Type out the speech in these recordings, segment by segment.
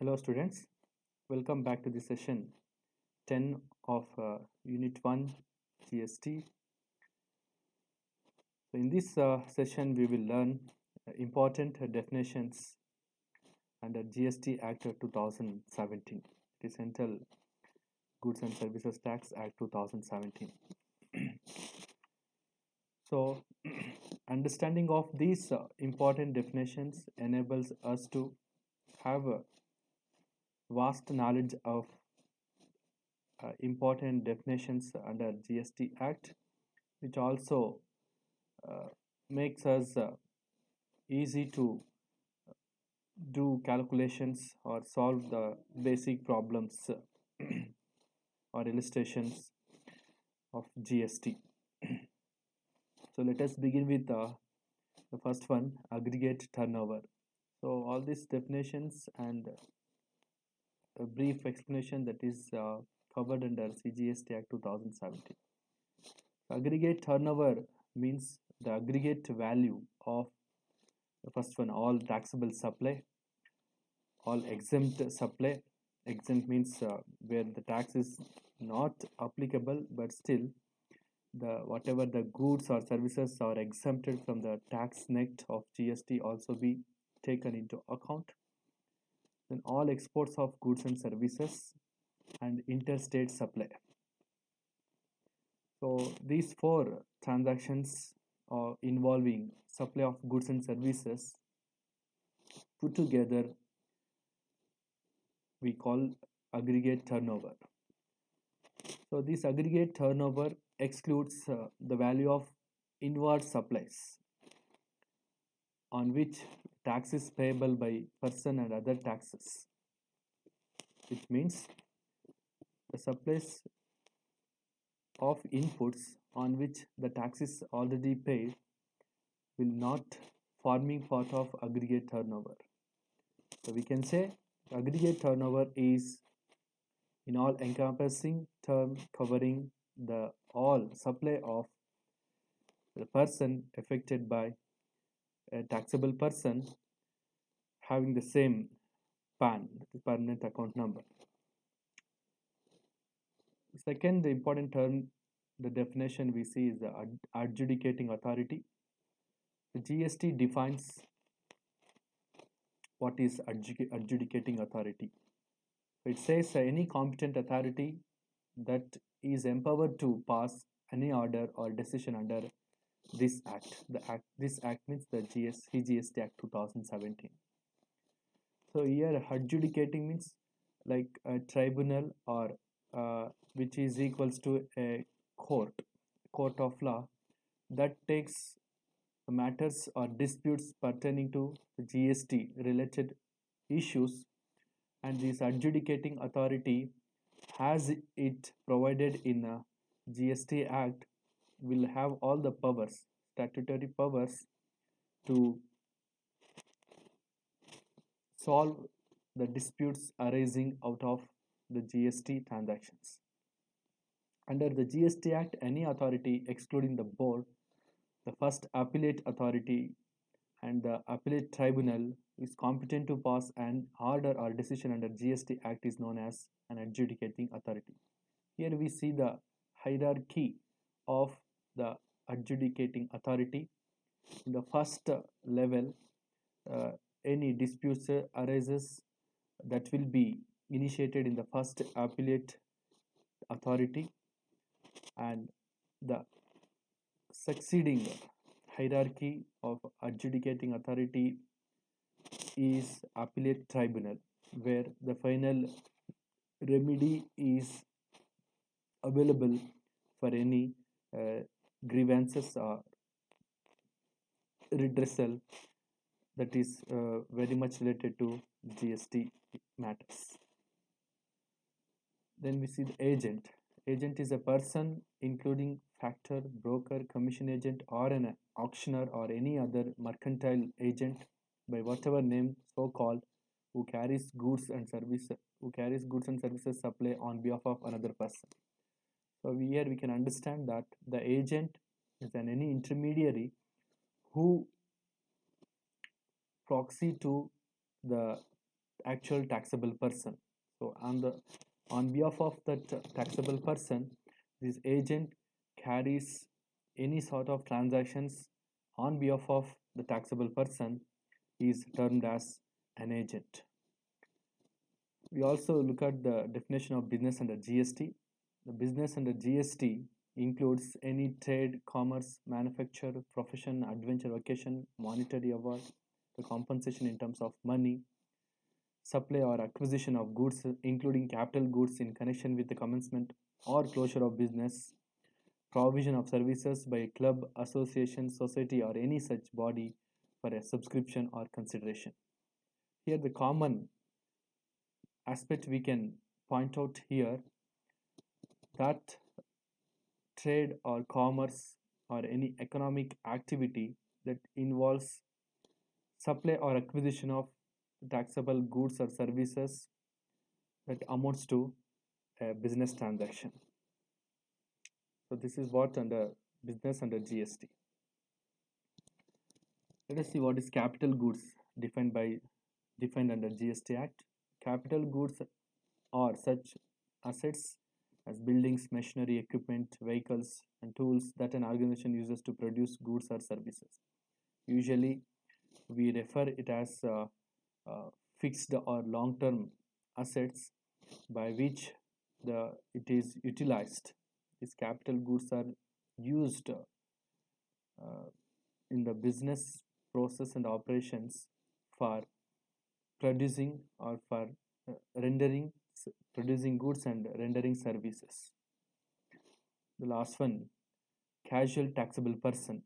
Hello students, welcome back to the session 10 of Unit 1 GST. So in this session we will learn important definitions under GST Act 2017, the Central Goods and Services Tax Act 2017. So understanding of these important definitions enables us to have a vast knowledge of important definitions under GST Act, which also uh, makes us easy to do calculations or solve the basic problems or illustrations of GST. So let us begin with the first one, aggregate turnover. So all these definitions and a brief explanation that is covered under CGST Act 2017. Aggregate turnover means the aggregate value of the first one, all taxable supply, all exempt supply. Exempt means where the tax is not applicable, but still the whatever the goods or services are exempted from the tax net of GST also be taken into account. Then all exports of goods and services and interstate supply. So these four transactions involving supply of goods and services put together we call aggregate turnover. So this aggregate turnover excludes the value of inward supplies on which tax is payable by person and other taxes. It means the supplies of inputs on which the tax is already paid will not forming part of aggregate turnover. So we can say aggregate turnover is in all encompassing term covering the all supply of the person affected by a taxable person having the same PAN, permanent account number. Second, the important term, the definition we see is the adjudicating authority. The GST defines what is adjudicating authority. It says any competent authority that is empowered to pass any order or decision under this act. This act means the CGST Act 2017. So here adjudicating means like a tribunal or which is equals to a court of law that takes matters or disputes pertaining to GST related issues, and this adjudicating authority has it provided in a GST Act will have all the powers, statutory powers to solve the disputes arising out of the GST transactions. Under the GST Act, any authority excluding the board, the first appellate authority, and the appellate tribunal is competent to pass an order or decision under GST Act is known as an adjudicating authority. Here we see the hierarchy of the adjudicating authority. In the first level, uh, any disputes arises that will be initiated in the first appellate authority, and the succeeding hierarchy of adjudicating authority is appellate tribunal, where the final remedy is available for any grievances or redressal that is very much related to GST matters. Then we see the agent. Agent is a person including factor, broker, commission agent, or an auctioneer or any other mercantile agent by whatever name so called, who carries goods and services supply on behalf of another person. So here we can understand that the agent is any intermediary who proxy to the actual taxable person. So on behalf of that taxable person, this agent carries any sort of transactions on behalf of the taxable person is termed as an agent. We also look at the definition of business under GST. The business under GST includes any trade, commerce, manufacture, profession, adventure, vocation, monetary award, the compensation in terms of money, supply or acquisition of goods, including capital goods in connection with the commencement or closure of business, provision of services by a club, association, society, or any such body for a subscription or consideration. Here, the common aspect we can point out here that trade or commerce or any economic activity that involves supply or acquisition of taxable goods or services that amounts to a business transaction. So this is what under business under GST. Let us see what is capital goods defined under GST Act. Capital goods are such assets as buildings, machinery, equipment, vehicles, and tools that an organization uses to produce goods or services. Usually, we refer it as fixed or long-term assets by which it is utilized. These capital goods are used in the business process and operations for producing or for rendering producing goods and rendering services. The last one, casual taxable person.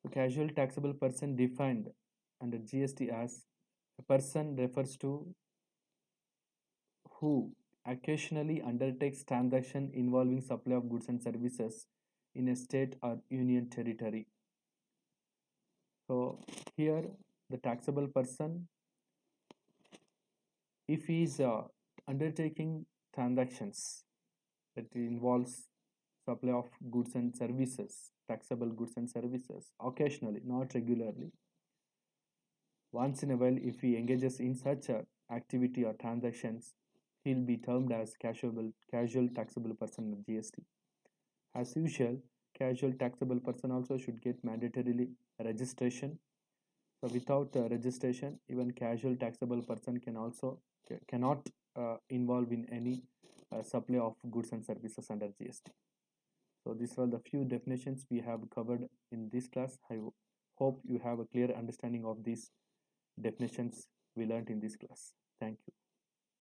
The casual taxable person defined under GST as a person refers to who occasionally undertakes transaction involving supply of goods and services in a state or union territory. So here the taxable person, if he is undertaking transactions that involves supply of goods and services, taxable goods and services, occasionally, not regularly, once in a while, if he engages in such a activity or transactions, he'll be termed as casual taxable person of GST. As usual, casual taxable person also should get mandatorily registration. So without registration, even casual taxable person cannot involve in any supply of goods and services under GST. So these are the few definitions we have covered in this class. I hope you have a clear understanding of these definitions we learned in this class. Thank you.